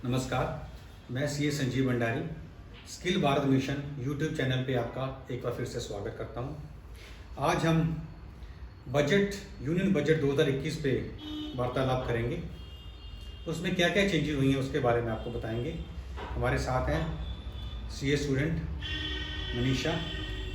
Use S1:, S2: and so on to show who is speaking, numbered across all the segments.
S1: नमस्कार, मैं CA Sanjeev Bhandari skill Bharat mission YouTube channel पे आपका एक बार फिर से स्वागत करता हूँ। आज हम यूनियन बजट 2021 पे वार्तालाप करेंगे। उसमें क्या क्या चेंजेस हुई हैं उसके बारे में आपको बताएंगे। हमारे साथ हैं सीए स्टूडेंट मनीषा,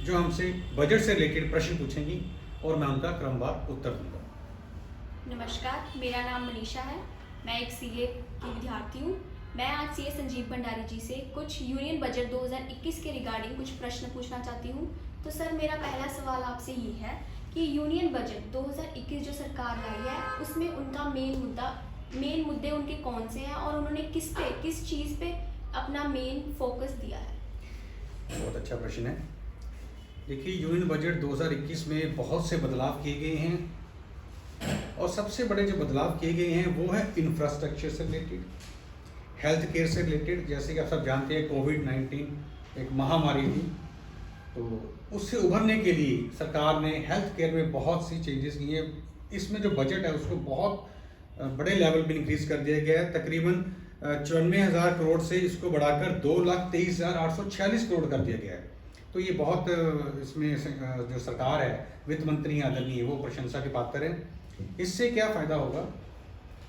S1: जो हमसे बजट से रिलेटेड प्रश्न पूछेंगी और मैं उनका क्रमवार उत्तर दूंगा।
S2: नमस्कार, मेरा नाम मनीषा है। मैं एक सीए की विद्यार्थी हूँ। मैं आज सीए संजीव भंडारी जी से कुछ यूनियन बजट 2021 के रिगार्डिंग कुछ प्रश्न पूछना चाहती हूँ। तो सर, मेरा पहला सवाल आपसे ये है कि यूनियन बजट 2021 जो सरकार लाई है उसमें उनका मेन मुद्दे उनके कौन से हैं और उन्होंने किस चीज़ पे अपना मेन फोकस दिया है?
S1: बहुत अच्छा प्रश्न है। देखिए, यूनियन बजट 2021 में बहुत से बदलाव किए गए हैं और सबसे बड़े जो बदलाव किए गए हैं वो है इंफ्रास्ट्रक्चर से रिलेटेड, हेल्थ केयर से रिलेटेड। जैसे कि आप सब जानते हैं, कोविड-19 एक महामारी थी, तो उससे उभरने के लिए सरकार ने हेल्थ केयर में बहुत सी चेंजेस किए हैं। इसमें जो बजट है उसको बहुत बड़े लेवल पे इंक्रीज कर दिया गया है। तकरीबन 94,000 करोड़ से इसको बढ़ाकर 2,23,846 करोड़ कर दिया गया है। तो ये बहुत इसमें जो सरकार है, वित्त मंत्री आदरणीय, वो प्रशंसा के पात्र हैं। इससे क्या फ़ायदा होगा?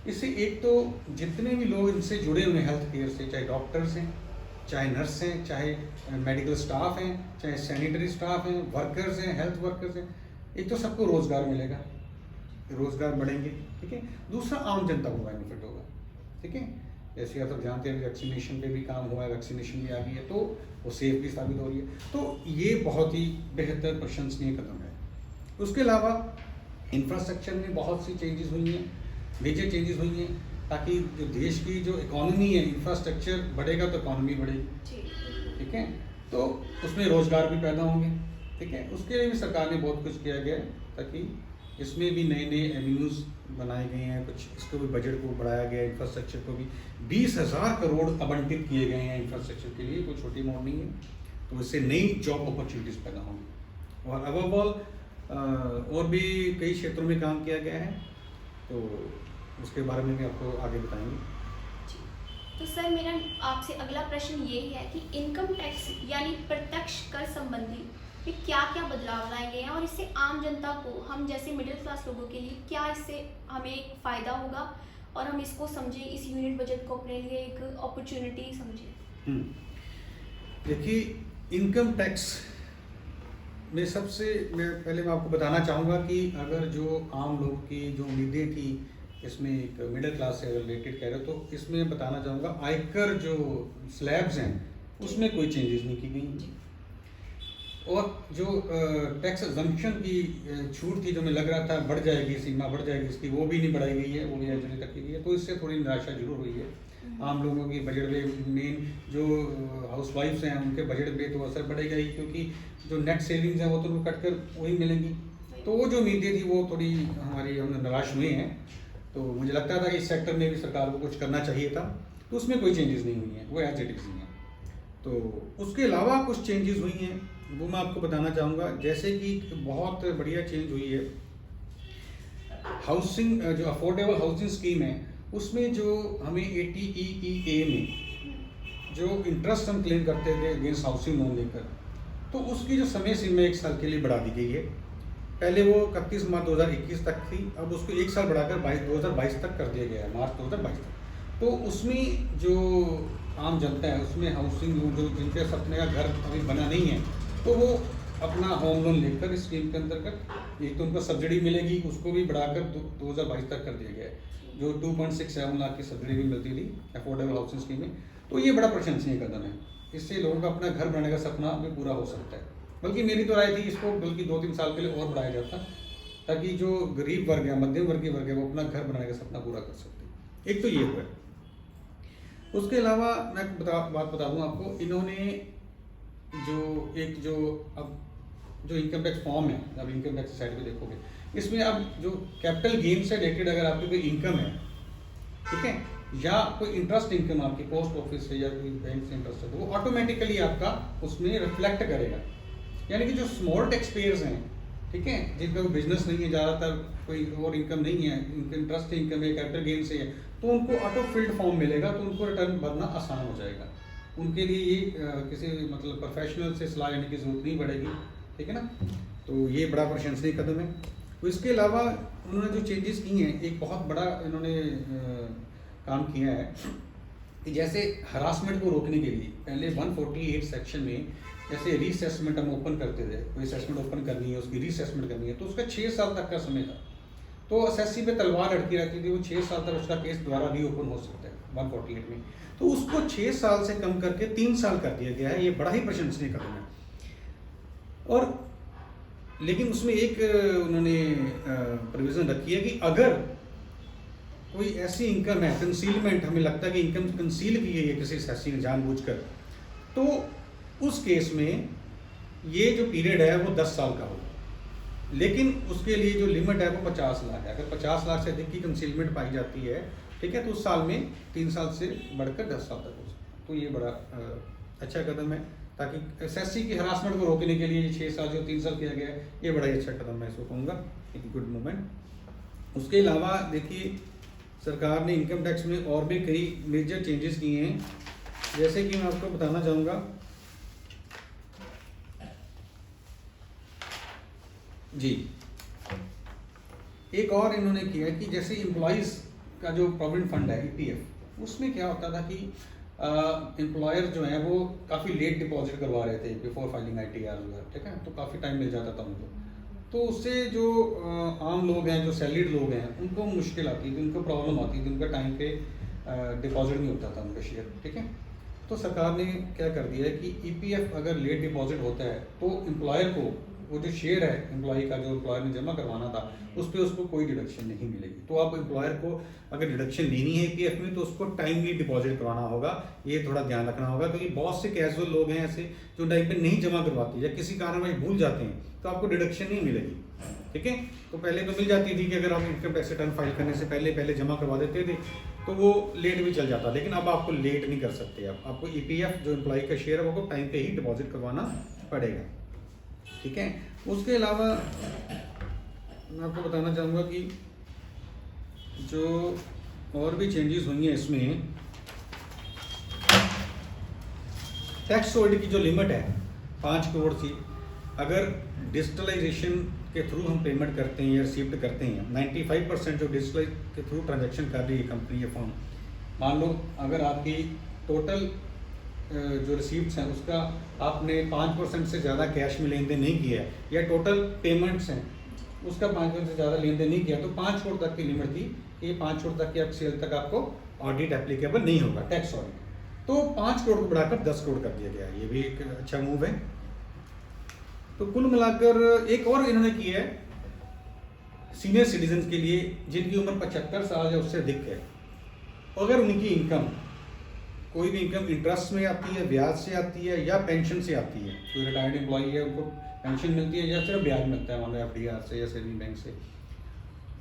S1: इससे एक तो जितने भी लोग इनसे जुड़े हुए हैं हेल्थ केयर से, चाहे डॉक्टर्स हैं, चाहे नर्स हैं, चाहे मेडिकल स्टाफ हैं, चाहे सैनिटरी स्टाफ हैं, वर्कर्स हैं, हेल्थ वर्कर्स हैं, एक तो सबको रोज़गार मिलेगा, रोज़गार बढ़ेंगे, ठीक है। दूसरा, आम जनता को बेनिफिट होगा, ठीक है। जैसे आप सब जानते हैं, वैक्सीनेशन पे भी काम हुआ है, वैक्सीनेशन भी आ गई है, तो वो सेफ भी साबित हो रही है। तो ये बहुत ही बेहतर प्रशंसनीय कदम है। उसके अलावा इंफ्रास्ट्रक्चर में बहुत सी चेंजेस हुई हैं, मेजर चेंजेस हुई हैं, ताकि जो देश की जो इकोनॉमी है, इंफ्रास्ट्रक्चर बढ़ेगा तो इकोनॉमी बढ़ेगी, ठीक है। तो उसमें रोज़गार भी पैदा होंगे, ठीक है। उसके लिए भी सरकार ने बहुत कुछ किया गया है, ताकि इसमें भी नए नए एवेन्यूज़ बनाए गए हैं। कुछ इसको भी बजट को बढ़ाया गया है। इंफ्रास्ट्रक्चर को भी 20,000 करोड़ आवंटित किए गए हैं इंफ्रास्ट्रक्चर के लिए, कोई छोटी अमाउंट नहीं है। तो इससे नई जॉब अपॉर्चुनिटीज़ पैदा होंगी। और अबव ऑल और भी कई क्षेत्रों में काम किया गया है, तो उसके बारे में भी आपको आगे बताएंगे।
S2: तो सर, मेरा आपसे अगला प्रश्न ये है कि इनकम टैक्स यानी प्रत्यक्ष कर संबंधी में क्या क्या बदलाव लाए गए हैं और इससे आम जनता को, हम जैसे मिडिल क्लास लोगों के लिए क्या इससे हमें एक फ़ायदा होगा और हम इसको समझें, इस यूनिट बजट को अपने लिए एक अपॉर्चुनिटी समझें?
S1: देखिए, इनकम टैक्स में मैं आपको बताना चाहूँगा कि अगर जो आम लोग की जो उम्मीदें थी, इसमें एक मिडिल क्लास से रिलेटेड कह रहे हो, तो इसमें बताना चाहूँगा आयकर जो स्लैब्स हैं उसमें कोई चेंजेस नहीं की गई। और जो टैक्स एग्जम्पशन की छूट थी, जो हमें लग रहा था बढ़ जाएगी, सीमा बढ़ जाएगी इसकी, वो भी नहीं बढ़ाई गई है, वो भी एक्चुअली तक की गई है। तो इससे थोड़ी निराशा जरूर हुई है। आम लोगों की बजट में, मेन जो हाउस वाइफ्स हैं उनके बजट पे तो असर पड़ेगा ही, क्योंकि जो नेट सेविंग्स हैं वो तो कट कर वही मिलेंगी। तो वो जो उम्मीदें थी वो थोड़ी हम निराश हुए हैं। तो मुझे लगता था कि इस सेक्टर में भी सरकार को कुछ करना चाहिए था, तो उसमें कोई चेंजेस नहीं हुई हैं, वो एज इट इज़ ही हैं। तो उसके अलावा कुछ चेंजेस हुई हैं, वो मैं आपको बताना चाहूँगा। जैसे कि बहुत बढ़िया चेंज हुई है, हाउसिंग जो अफोर्डेबल हाउसिंग स्कीम है, उसमें जो हमें ATEEA में जो इंटरेस्ट हम क्लेम करते थे अगेंस्ट हाउसिंग लोन लेकर, तो उसकी जो समय सीमा 1 साल के लिए बढ़ा दी गई है। पहले वो 31 मार्च 2021 तक थी, अब उसको 1 साल बढ़ाकर 2022 तक कर दिया गया है, मार्च 2022 तक। तो उसमें जो आम जनता है, उसमें हाउसिंग लोन, जो जिनके सपने का घर अभी बना नहीं है, तो वो अपना होम लोन लेकर इस स्कीम के अंतर्गत एक तो उनको सब्सिडी मिलेगी, उसको भी बढ़ाकर 2022 तक कर दिया गया है। जो 2.67 लाख की सब्सिडी भी मिलती थी अफोर्डेबल हाउसिंग स्कीम में। तो ये बड़ा प्रशंसनीय कदम है। इससे लोगों का अपना घर बनाने का सपना भी पूरा हो सकता है। बल्कि मेरी तो राय थी इसको बल्कि 2-3 साल के लिए और बढ़ाया जाता, ताकि जो गरीब वर्ग है, मध्यम वर्गीय वर्ग है, वो अपना घर बनाने का सपना पूरा कर सकते। एक तो ये हुआ। उसके अलावा मैं बात बता दूँ आपको, इन्होंने अब जो इनकम टैक्स फॉर्म है, अब इनकम टैक्स साइड पे देखोगे, इसमें अब जो कैपिटल गेन से रिलेटेड अगर आपकी कोई इनकम है, ठीक है, या कोई इंटरेस्ट इनकम आपकी पोस्ट ऑफिस से या कोई बैंक से इंटरेस्ट है, तो वो ऑटोमेटिकली आपका उसमें रिफ्लेक्ट करेगा। यानी कि जो स्मॉल टैक्स पेयर्स हैं, ठीक है, जिनका कोई बिजनेस नहीं है, ज़्यादातर कोई और इनकम नहीं है, इनका इंटरेस्ट इनकम है, कैपिटल गेन से है, तो उनको ऑटो फिल्ड फॉर्म मिलेगा, तो उनको रिटर्न भरना आसान हो जाएगा। उनके लिए ये किसी मतलब प्रोफेशनल से सलाह लेने की ज़रूरत नहीं पड़ेगी, ठीक है ना। तो ये बड़ा प्रशंसनीय कदम है। तो इसके अलावा उन्होंने जो चेंजेस की हैं, एक बहुत बड़ा इन्होंने काम किया है कि जैसे हरासमेंट को रोकने के लिए पहले 148 सेक्शन में जैसे रीअसेसमेंट हम ओपन करते थे, कोई असेसमेंट ओपन करनी है, उसकी रीअसेसमेंट करनी है, तो उसका 6 साल तक का समय था। तो एसएससी पे तलवार अटकी रहती थी, वो 6 साल तक उसका केस दोबारा रीओपन हो सकता है 148 में। तो उसको 6 साल से कम करके 3 साल कर दिया गया है। ये बड़ा ही प्रशंसनीय कदम है। और लेकिन उसमें एक उन्होंने प्रोविज़न रखी है कि अगर कोई ऐसी इनकम है, कंसीलमेंट, हमें लगता है कि इनकम कंसील की गई है किसी एसएससी ने जानबूझकर, तो उस केस में ये जो पीरियड है वो 10 साल का होगा। लेकिन उसके लिए जो लिमिट है वो 50 लाख है। अगर 50 लाख से अधिक की कंसीलमेंट पाई जाती है, ठीक है, तो उस साल में 3 साल से बढ़कर 10 साल तक हो सकता है। तो ये बड़ा अच्छा कदम है, ताकि एसएससी की हरासमेंट को रोकने के लिए 6 साल जो 3 साल किया गया है, ये बड़ा ही अच्छा कदम मैं इसको कहूँगा, एक गुड मूवमेंट। उसके अलावा देखिए, सरकार ने इनकम टैक्स में और भी कई मेजर चेंजेस किए हैं, जैसे कि मैं आपको बताना चाहूँगा जी। एक और इन्होंने किया कि जैसे एम्प्लॉइज़ का जो प्रोविडेंट फंड है ईपीएफ, उसमें क्या होता था कि एम्प्लॉयर जो है वो काफ़ी लेट डिपॉजिट करवा रहे थे बिफोर फाइलिंग आईटीआर वगैरह, ठीक है, तो काफ़ी टाइम मिल जाता था उनको। तो उससे जो आम लोग हैं, जो सैलरीड लोग हैं, उनको मुश्किल आती थी, उनको प्रॉब्लम आती थी, उनका टाइम पे डिपॉजिट नहीं होता था उनका शेयर, ठीक है। तो सरकार ने क्या कर दिया है कि ईपीएफ अगर लेट डिपॉजिट होता है तो एम्प्लॉयर को वो जो शेयर है एम्प्लॉय का, जो एम्प्लॉयर ने जमा करवाना था, उस पर उसको कोई डिडक्शन नहीं मिलेगी। तो आप एम्प्लॉयर को अगर डिडक्शन लेनी है ईपीएफ में, तो उसको टाइमली डिपॉजिट करवाना होगा। ये थोड़ा ध्यान रखना होगा, क्योंकि बहुत से कैजुअल लोग हैं ऐसे जो टाइम पे नहीं जमा करवाते या किसी कारणवश भूल जाते हैं, तो आपको डिडक्शन नहीं मिलेगी, ठीक है। तो पहले तो मिल जाती थी कि अगर आप इनकम टैक्स रिटर्न फाइल करने से पहले जमा करवा देते थे तो वो लेट भी चल जाता, लेकिन अब आपको लेट नहीं कर सकते। आपको ईपीएफ जो एम्प्लॉय का शेयर है वो टाइम पे ही डिपॉजिट करवाना पड़ेगा, ठीक है। उसके अलावा मैं आपको बताना चाहूँगा कि जो और भी चेंजेस हुई हैं इसमें, टैक्स होल्ड की जो लिमिट है 5 करोड़ थी, अगर डिजिटलाइजेशन के थ्रू हम पेमेंट करते हैं या रिसीव्ड करते हैं, 95% जो डिजिटलाइज के थ्रू ट्रांजैक्शन कर रही है कंपनी या फर्म, मान लो अगर आपकी टोटल जो रिसीप्ट्स हैं उसका आपने 5% से ज़्यादा कैश में लेन देन नहीं किया है, या टोटल पेमेंट्स हैं उसका 5% से ज़्यादा लेन देन नहीं किया, तो 5 करोड़ तक की लिमिट थी कि 5 करोड़ तक की आप सेल तक आपको ऑडिट एप्लीकेबल नहीं होगा, टैक्स ऑडिट। तो 5 करोड़ को बढ़ाकर 10 करोड़ कर दिया गया है, ये भी एक अच्छा मूव है। तो कुल मिलाकर एक और इन्होंने किया है सीनियर सिटीजन के लिए जिनकी उम्र 75 साल या उससे अधिक है, अगर उनकी इनकम, कोई भी इनकम इंटरेस्ट में आती है, ब्याज से आती है या पेंशन से आती है, कोई रिटायर्ड एम्प्लॉई है उनको पेंशन मिलती है या सिर्फ ब्याज मिलता है, मान लो एफडीआर से या सेविंग बैंक से,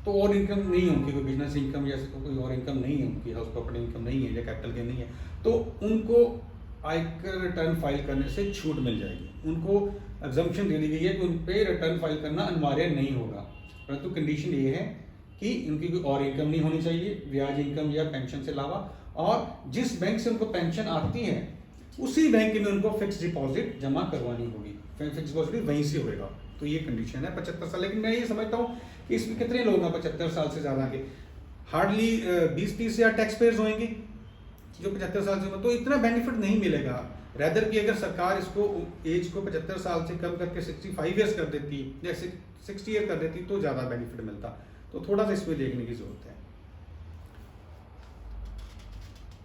S1: तो और इनकम नहीं है उनकी, कोई बिजनेस इनकम या कोई और इनकम नहीं है उनकी, हाउस प्रॉपर्टी इनकम नहीं है या कैपिटल गेन नहीं है, तो उनको आयकर रिटर्न फाइल करने से छूट मिल जाएगी। उनको एग्जम्पशन दे दी गई है कि उन पर रिटर्न फाइल करना अनिवार्य नहीं होगा, परंतु कंडीशन ये है कि उनकी कोई और इनकम नहीं होनी चाहिए ब्याज इनकम या पेंशन से अलावा, और जिस बैंक से उनको पेंशन आती है उसी बैंक में उनको फिक्स डिपॉजिट जमा करवानी होगी, फिक्स डिपॉजिट वहीं से होएगा। तो ये कंडीशन है 75 साल। लेकिन मैं ये समझता हूँ कि इसमें कितने लोग हैं 75 साल से ज़्यादा के, हार्डली 20-30 या टैक्स पेयर्स होंगे जो 75 साल से, तो इतना बेनिफिट नहीं मिलेगा। रैदर कि अगर सरकार इसको एज को 75 साल से कम करके 65 ईयर्स कर देती या 60 ईयर कर देती तो ज़्यादा बेनिफिट मिलता। तो थोड़ा सा इसमें देखने की ज़रूरत है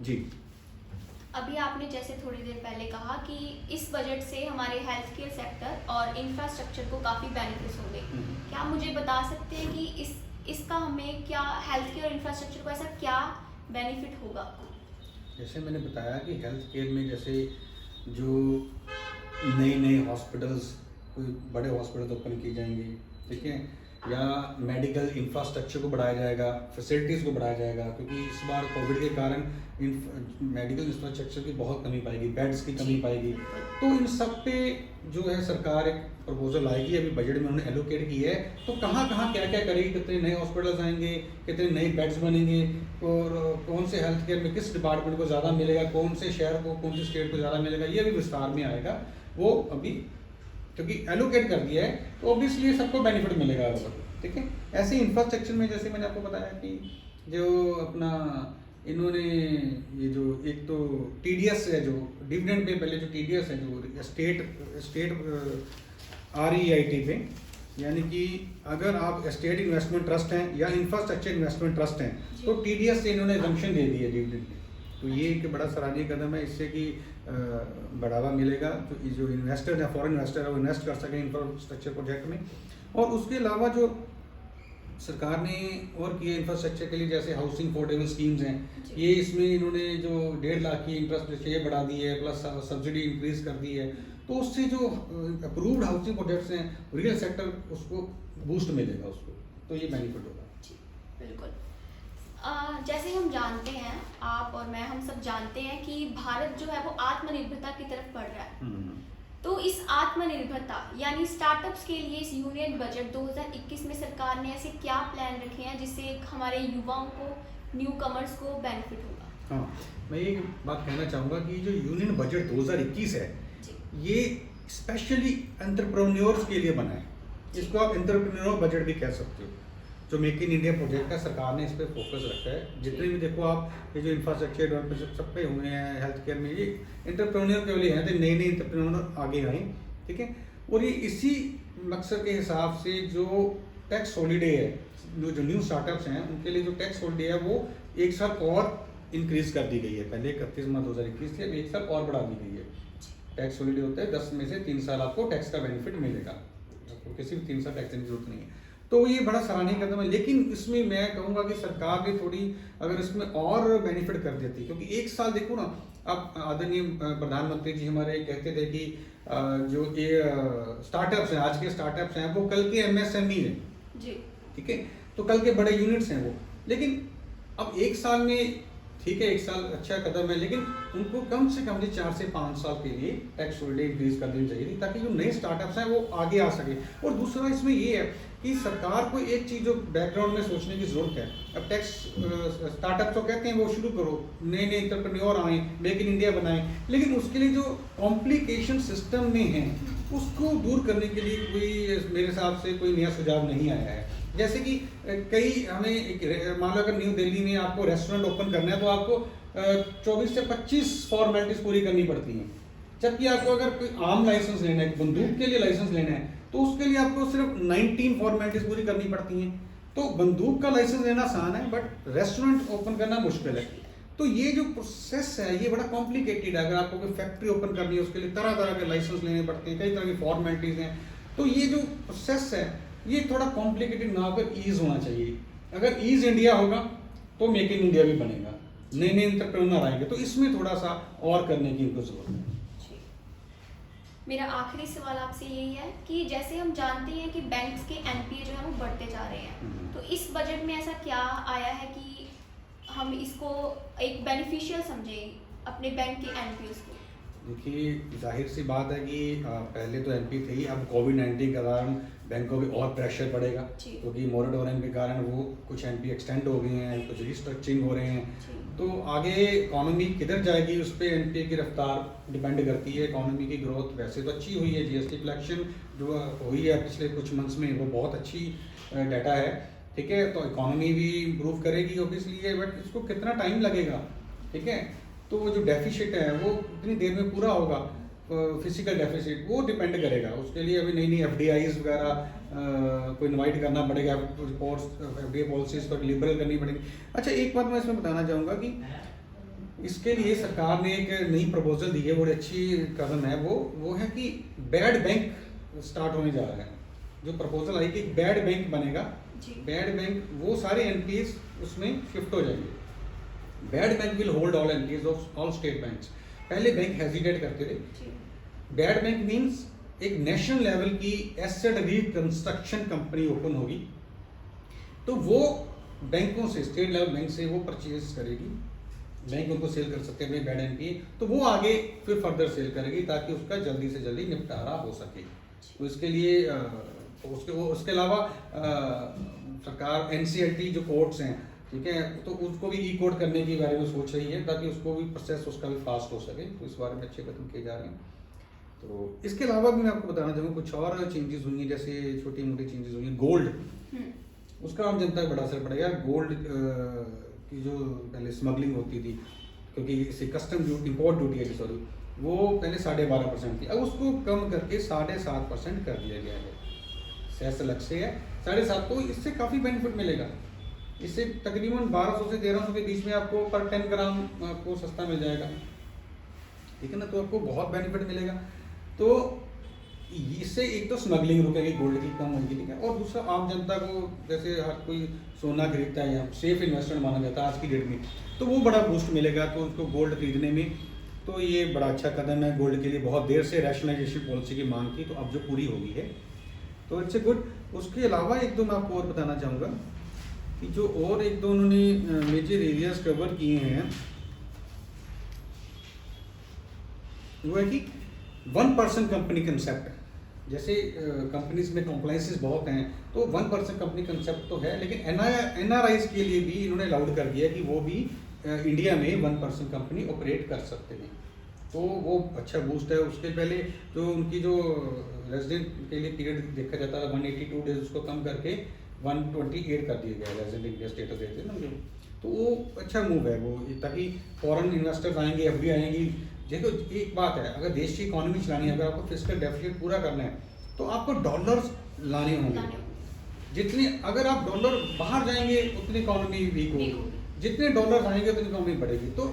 S1: जी।
S2: अभी आपने जैसे थोड़ी देर पहले कहा कि इस बजट से हमारे हेल्थ केयर सेक्टर और इंफ्रास्ट्रक्चर को काफ़ी बेनिफिट्स होंगे। क्या आप मुझे बता सकते हैं कि इसका हमें क्या, हेल्थ केयर और इंफ्रास्ट्रक्चर को ऐसा क्या बेनिफिट होगा?
S1: जैसे मैंने बताया कि हेल्थ केयर में जैसे जो नए हॉस्पिटल्स, कोई बड़े हॉस्पिटल ओपन किए जाएंगे, ठीक है, या मेडिकल इंफ्रास्ट्रक्चर को बढ़ाया जाएगा, फैसिलिटीज़ को बढ़ाया जाएगा, क्योंकि इस बार कोविड के कारण मेडिकल इंफ्रास्ट्रक्चर की बहुत कमी पाएगी, बेड्स की कमी पाएगी। तो इन सब पे जो है सरकार एक प्रपोजल आएगी, अभी बजट में उन्होंने एलोकेट की है। तो कहाँ कहाँ क्या क्या करेगी, कितने नए हॉस्पिटल्स आएंगे, कितने नए बेड्स बनेंगे, और कौन से हेल्थ केयर में किस डिपार्टमेंट को ज़्यादा मिलेगा, कौन से शहर को, कौन से स्टेट को ज़्यादा मिलेगा, ये भी विस्तार में आएगा। वो अभी क्योंकि एलोकेट कर दिया है तो ऑब्वियसली सबको बेनिफिट मिलेगा। ठीक है, ऐसे इंफ्रास्ट्रक्चर में जैसे मैंने आपको बताया कि जो अपना इन्होंने ये जो एक तो टीडीएस है, जो डिविडेंड पे पहले जो टीडीएस है जो स्टेट REIT पे, यानी कि अगर आप स्टेट इन्वेस्टमेंट ट्रस्ट हैं या इंफ्रास्ट्रक्चर इन्वेस्टमेंट ट्रस्ट हैं तो टीडीएस से इन्होंने एग्जम्पशन दे दी है डिविडेंड पे। तो ये एक बड़ा सराहनीय कदम है, इससे कि बढ़ावा मिलेगा, तो जो इन्वेस्टर या फॉरेन इन्वेस्टर है वो इन्वेस्ट कर सकें इंफ्रास्ट्रक्चर प्रोजेक्ट में। और उसके अलावा जो सरकार ने और किए इंफ्रास्ट्रक्चर के लिए, जैसे हाउसिंग अफोर्डेबल स्कीम्स हैं, ये इसमें इन्होंने जो 1.5 लाख की इंटरेस्ट ये बढ़ा दी है, प्लस सब्सिडी इंक्रीज कर दी है। तो उससे जो अप्रूव्ड हाउसिंग प्रोजेक्ट्स हैं, रियल सेक्टर उसको बूस्ट मिलेगा उसको, तो ये बेनिफिट होगा।
S2: बिल्कुल। जैसे हम जानते हैं, आप और मैं, हम सब जानते हैं कि भारत जो है वो आत्मनिर्भरता की तरफ बढ़ रहा है। तो इस आत्मनिर्भरता यानी स्टार्टअप्स के लिए इस यूनियन बजट 2021 में सरकार ने ऐसे क्या प्लान रखे हैं जिससे हमारे युवाओं को, न्यू कमर्स को बेनिफिट होगा?
S1: हाँ, मैं एक बात कहना चाहूँगा कि जो यूनियन बजट 2021 है ये स्पेशली एंटरप्रेन्योर्स के लिए बना है। इसको आप एंटरप्रेन्योर बजट भी कह सकते हो। जो मेक इन इंडिया प्रोजेक्ट है, सरकार ने इस पर फोकस रखा है। जितने भी देखो आप ये जो इंफ्रास्ट्रक्चर डेवलपमेंट सब पे हुए हैं, हेल्थ केयर में, ये एंटरप्रेन्योर के लिए हैं, तो नए नए एंटरप्रेन्योर आगे आए। ठीक है, और ये इसी मकसद के हिसाब से जो टैक्स हॉलीडे है, जो न्यू स्टार्टअप्स हैं उनके लिए जो टैक्स हॉलीडे है वो 1 साल और इंक्रीज कर दी गई है। पहले 31 मार्च 2021 थी, अब 1 साल और बढ़ा दी गई है। टैक्स हॉलीडे होता है 10 में से 3 साल आपको टैक्स का बेनिफिट मिलेगा, आपको किसी भी 3 साल टैक्स देने की जरूरत नहीं है। तो ये बड़ा सराहनीय कदम है, लेकिन इसमें मैं कहूँगा कि सरकार ने थोड़ी अगर इसमें और बेनिफिट कर देती, क्योंकि 1 साल देखो ना, अब आदरणीय प्रधानमंत्री जी हमारे कहते थे कि जो ये स्टार्टअप्स हैं, आज के स्टार्टअप्स हैं वो कल के MSME हैं जी। ठीक है, तो कल के बड़े यूनिट्स हैं वो। लेकिन अब 1 साल में, ठीक है 1 साल अच्छा कदम है, लेकिन उनको कम से कम 4 से 5 साल के लिए टैक्स हॉलीडे इंक्रीज कर देनी चाहिए ताकि जो नए स्टार्टअप्स हैं वो आगे आ सके। और दूसरा इसमें ये है कि सरकार को एक चीज़ जो बैकग्राउंड में सोचने की जरूरत है। अब टैक्स स्टार्टअप तो कहते हैं वो शुरू करो, नए नए एंटरप्रेन्योर आए, मेक इन इंडिया बनाएं, लेकिन उसके लिए जो कॉम्प्लिकेशन सिस्टम में है उसको दूर करने के लिए कोई मेरे हिसाब से कोई नया सुझाव नहीं आया है। जैसे कि कई हमें मान लो अगर न्यू दिल्ली में आपको रेस्टोरेंट ओपन करना है तो आपको 24 से 25 फॉर्मेलिटीज पूरी करनी पड़ती हैं, जबकि आपको अगर कोई आम लाइसेंस लेना है, बंदूक के लिए लाइसेंस लेना है, तो उसके लिए आपको सिर्फ 19 फॉर्मेलिटीज पूरी करनी पड़ती हैं। तो बंदूक का लाइसेंस लेना आसान है, बट रेस्टोरेंट ओपन करना मुश्किल है। तो ये जो प्रोसेस है ये बड़ा कॉम्प्लिकेटेड है। अगर आपको कोई फैक्ट्री ओपन करनी है उसके लिए तरह तरह के लाइसेंस लेने पड़ते हैं, कई तरह की फॉर्मेलिटीज हैं। तो ये जो प्रोसेस है ये थोड़ा कॉम्प्लिकेटेड ना होकर ईज होना चाहिए। अगर ईज इंडिया होगा तो मेक इन इंडिया भी बनेगा, नए नए एंटरप्रेन्योर आएंगे। तो इसमें थोड़ा सा और करने की इनको जरूरत है।
S2: मेरा आखिरी सवाल आपसे यही है कि जैसे हम जानते हैं कि बैंक्स के NPA जो है वो बढ़ते जा रहे हैं, तो इस बजट में ऐसा क्या आया है कि हम इसको एक बेनिफिशियल समझें अपने बैंक के NPAs को?
S1: देखिए जाहिर सी बात है कि पहले तो NPA थे ही, अब कोविड-19 के कारण बैंकों पे और प्रेशर पड़ेगा, क्योंकि मोरेटोरियम के कारण वो कुछ NPA एक्सटेंड हो गए हैं, कुछ रिस्ट्रक्चरिंग हो रहे हैं। तो आगे इकोनॉमी किधर जाएगी उस पर NPA की रफ्तार डिपेंड करती है। इकोनॉमी की ग्रोथ वैसे तो अच्छी हुई है, GST कलेक्शन जो हुई है पिछले कुछ मंथ्स में वो बहुत अच्छी डाटा है। ठीक है, तो इकोनॉमी भी इम्प्रूव करेगी ऑब्वियसली है, बट इसको कितना टाइम लगेगा। ठीक है, तो वो जो डेफिसिट है वो कितनी देर में पूरा होगा, फिजिकल डेफिसिट, वो डिपेंड करेगा। उसके लिए अभी नई नई FDIs वगैरह को इनवाइट करना पड़ेगा, FDI पॉलिसीज को लिबरल करनी पड़ेगी। अच्छा, एक बात मैं इसमें बताना चाहूँगा कि इसके लिए सरकार ने एक नई प्रपोजल दी है, बड़ी अच्छी कदम है। वो है कि बैड बैंक स्टार्ट होने जा रहा है। जो प्रपोजल आई कि बैड बैंक बनेगा, बैड बैंक वो सारे NPAs उसमें शिफ्ट हो जाएंगे। Bad bank will hold all NPAs of all state banks. पहले बैंक हेजिटेट करते थे। बैड बैंक मीन्स एक नेशनल लेवल की एसेट रिकंस्ट्रक्शन कंपनी ओपन होगी, तो वो बैंकों से, स्टेट लेवल बैंक से वो परचेज करेगी, बैंक उनको सेल कर सकते हैं अपने बैड एनपीए, तो वो आगे फिर फर्दर सेल करेगी ताकि उसका जल्दी से जल्दी निपटारा हो सके। तो इसके लिए उसके अलावा सरकार एनसीएलटी जो कोर्ट्स हैं, ठीक है, तो उसको भी ई कोड करने के बारे में सोच रही है ताकि उसको भी प्रोसेस उसका भी फास्ट हो सके। तो इस बारे में अच्छे कदम किए जा रहे हैं। तो इसके अलावा भी मैं आपको बताना चाहूँगा कुछ और चेंजेस हुई हैं, जैसे छोटी मोटी चेंजेस हुई हैं। गोल्ड, उसका आम जनता को बड़ा असर पड़ेगा। गोल्ड की जो पहले स्मगलिंग होती थी, क्योंकि इसे कस्टम ड्यूटी, इम्पोर्ट ड्यूटी है सॉरी, वो पहले 12.5% थी, अब उसको कम करके 7.5% कर दिया गया है। सेस अलग से है 7.5, तो इससे काफ़ी बेनिफिट मिलेगा। इससे तकरीबन 1200 से 1300 के बीच में आपको पर 10 ग्राम आपको सस्ता मिल जाएगा, ठीक है ना, तो आपको बहुत बेनिफिट मिलेगा। तो इससे एक तो स्मगलिंग रुकेगी, गोल्ड की कम होगी, ठीक है, और दूसरा आम जनता को, जैसे हर कोई सोना खरीदता है या सेफ इन्वेस्टमेंट माना जाता है आज की डेट में, तो वो बड़ा बूस्ट मिलेगा तो उसको गोल्ड खरीदने में। तो ये बड़ा अच्छा कदम है गोल्ड के लिए। बहुत देर से रैशनलाइजेशन पॉलिसी की मांग थी, तो अब जो पूरी होगी है, तो इट्स ए गुड। उसके अलावा एक दो मैं आपको और बताना चाहूँगा कि जो और एक दो उन्होंने मेजर एरियाज कवर किए हैं, वो है कि 1% कंपनी कंसेप्ट। जैसे कंपनीज में कॉम्प्लाइंसेस बहुत हैं, तो 1% कंपनी कंसेप्ट तो है, लेकिन एनआरआईज के लिए भी इन्होंने अलाउड कर दिया कि वो भी इंडिया में 1% कंपनी ऑपरेट कर सकते हैं। तो वो अच्छा बूस्ट है। उसके पहले जो उनकी जो रेजिडेंट के लिए पीरियड देखा जाता था 182 डेज, उसको कम करके 128 कर दिया गया रेजिडेंट इंडिया स्टेटस देते हैं ना जो, तो वो अच्छा मूव है वो, ताकि फॉरेन इन्वेस्टर्स आएंगे, एफडी आएंगी। देखो एक बात है, अगर देश की इकोनॉमी चलानी है, अगर आपको फिस्कल डेफिसिट पूरा करना है, तो आपको डॉलर्स लाने होंगे। जितने अगर आप डॉलर बाहर जाएंगे उतनी इकोनॉमी वीक होगी, जितने डॉलर आएंगे उतनी इकोनॉमी बढ़ेगी। तो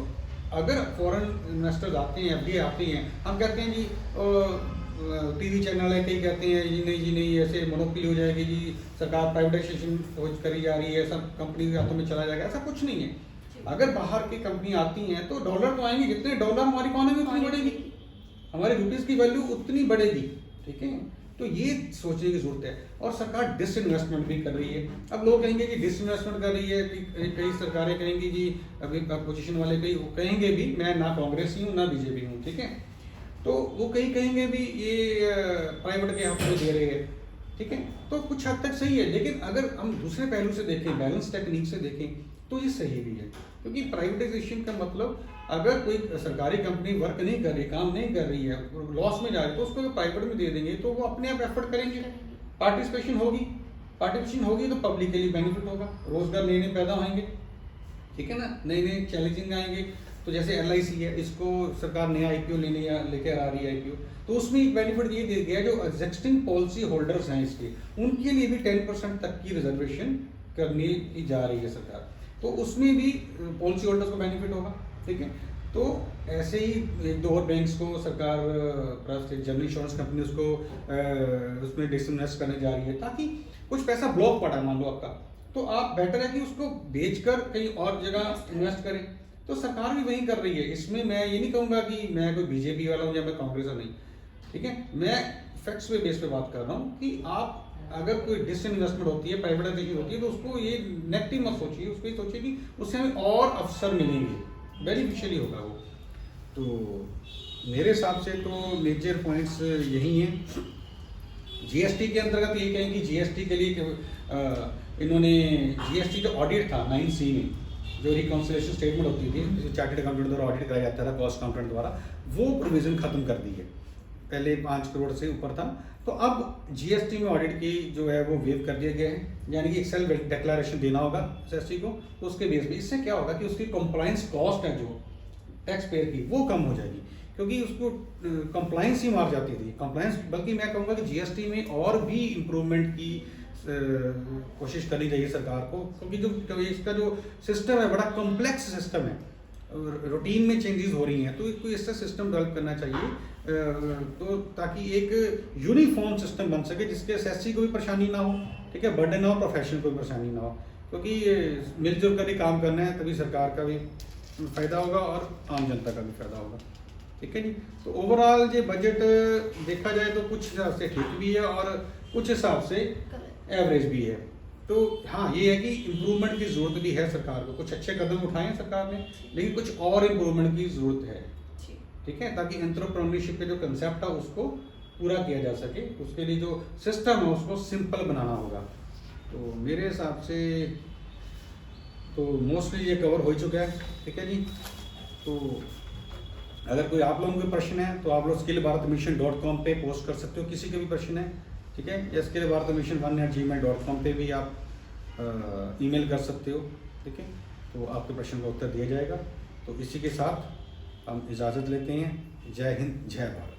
S1: अगर फॉरेन इन्वेस्टर्स आते हैं, एफडी आते हैं, हम कहते हैं जी टीवी चैनल है, कई कहते हैं जी नहीं ऐसे मोनोपोली हो जाएगी जी, सरकार प्राइवेटाइजेशन करी जा रही है, सब कंपनी के हाथों में चला जाएगा, ऐसा कुछ नहीं है। अगर बाहर की कंपनी आती हैं तो डॉलर तो आएंगे, जितने डॉलर हमारी इकोनॉमी उतनी बढ़ेगी, हमारे रुपीज़ की वैल्यू उतनी बढ़ेगी, ठीक है। तो ये सोचने की जरूरत है। और सरकार डिसइन्वेस्टमेंट भी कर रही है। अब लोग कहेंगे कि डिसइन्वेस्टमेंट कर रही है, कई सरकारें कहेंगी जी, अभी अपोजिशन वाले कई कहेंगे भी, मैं ना कांग्रेसी हूँ ना बीजेपी हूँ, ठीक है, तो वो कई कहेंगे भी ये प्राइवेट के हाथ में दे रहे हैं, ठीक है, तो कुछ हद तक सही है। लेकिन अगर हम दूसरे पहलू से देखें, बैलेंस टेक्निक से देखें, तो ये सही भी है। क्योंकि प्राइवेटाइजेशन का मतलब, अगर कोई सरकारी कंपनी वर्क नहीं कर रही, काम नहीं कर रही है, लॉस में जा रही है, तो उसको प्राइवेट में दे देंगे, तो वो अपने आप एफर्ट करेंगे, पार्टिसिपेशन होगी तो पब्लिक के लिए बेनिफिट होगा, रोजगार नए नए पैदा होंगे, ठीक है ना, नए नए चैलेंजिंग आएंगे। तो जैसे LIC है, इसको सरकार नया IPO लेकर आ रही है IPO, तो उसमें एक बेनिफिट ये दे दिया, जो एग्जिस्टिंग पॉलिसी होल्डर्स हैं इसके, उनके लिए भी 10% तक की रिजर्वेशन करने की जा रही है सरकार, तो उसमें भी पॉलिसी होल्डर्स को बेनिफिट होगा, ठीक है। तो ऐसे ही एक दो और बैंक्स को सरकार जनरल इंश्योरेंस कंपनी उसको उसमें डिसइन्वेस्ट करने जा रही है, ताकि कुछ पैसा ब्लॉक पड़ा मान लो आपका, तो आप बेटर है कि उसको बेचकर कहीं और जगह इन्वेस्ट करें। तो सरकार भी वही कर रही है। इसमें मैं ये नहीं कहूँगा कि मैं कोई बीजेपी वाला हूँ या मैं कांग्रेस वाला नहीं, ठीक है, मैं फैक्ट्स पे बेस पे बात कर रहा हूँ कि आप अगर कोई डिसइन्वेस्टमेंट होती है, प्राइवेटाइजेशन होती है, तो उसको ये नेगेटिव मत सोचिए, उसको ये सोचिए कि उससे हमें और अवसर मिलेंगे, बेनिफिशियली होगा वो। तो मेरे हिसाब से तो मेजर पॉइंट्स यही हैं। GST के अंतर्गत ये कहें कि GST के लिए इन्होंने GST जो ऑडिट था 9C में, जो रिकॉन्सिलेशन स्टेटमेंट होती थी, चार्टर्ड अकाउंटेंट द्वारा ऑडिट कराया जाता था कॉस्ट अकाउंटेंट द्वारा, वो प्रोविजन खत्म कर दी है। पहले 5 करोड़ से ऊपर था, तो अब GST में ऑडिट की जो है वो वेव कर दिया गया है, यानी कि एक सेल्फ डिक्लेरेशन देना होगा SST को, तो उसके बेस पे इससे क्या होगा कि उसकी कंप्लाइंस कॉस्ट है जो टैक्स पेयर की, वो कम हो जाएगी, क्योंकि उसको कंप्लाइंस ही मार जाती थी कंप्लाइंस। बल्कि मैं कहूँगा कि GST में और भी इम्प्रूवमेंट की कोशिश करनी चाहिए सरकार को, क्योंकि जो इसका जो सिस्टम है बड़ा कॉम्प्लेक्स सिस्टम है, रूटीन में चेंजेस हो रही हैं, तो कोई ऐसा सिस्टम डेवलप करना चाहिए तो ताकि एक यूनिफॉर्म सिस्टम बन सके, जिसके SST को भी परेशानी ना हो, ठीक है, बर्डन ना हो, प्रोफेशन को भी परेशानी ना हो, क्योंकि मिलजुल कर ही काम करना है, तभी सरकार का भी फायदा होगा और आम जनता का भी फायदा होगा। ठीक है जी। तो ओवरऑल जो बजट देखा जाए तो कुछ हिसाब से ठीक भी है और कुछ हिसाब से एवरेज भी है। तो हाँ, ये है कि इम्प्रूवमेंट की ज़रूरत भी है सरकार को। कुछ अच्छे कदम उठाए हैं सरकार ने, लेकिन कुछ और इम्प्रूवमेंट की ज़रूरत है, ठीक है, ताकि एंटरप्रेन्योरशिप के जो कंसेप्ट है उसको पूरा किया जा सके। उसके लिए जो सिस्टम है उसको सिंपल बनाना होगा। तो मेरे हिसाब से तो मोस्टली ये कवर हो चुका है, ठीक है जी। तो अगर कोई आप लोगों के प्रश्न है तो आप लोग skillbharatmission.com पे पोस्ट कर सकते हो, किसी के भी प्रश्न है, ठीक है, या skillbharatmission1@gmail.com पे भी आप ईमेल कर सकते हो, ठीक है। तो आपके प्रश्न का उत्तर दिया जाएगा। तो इसी के साथ हम इजाज़त लेते हैं। जय हिंद, जय भारत।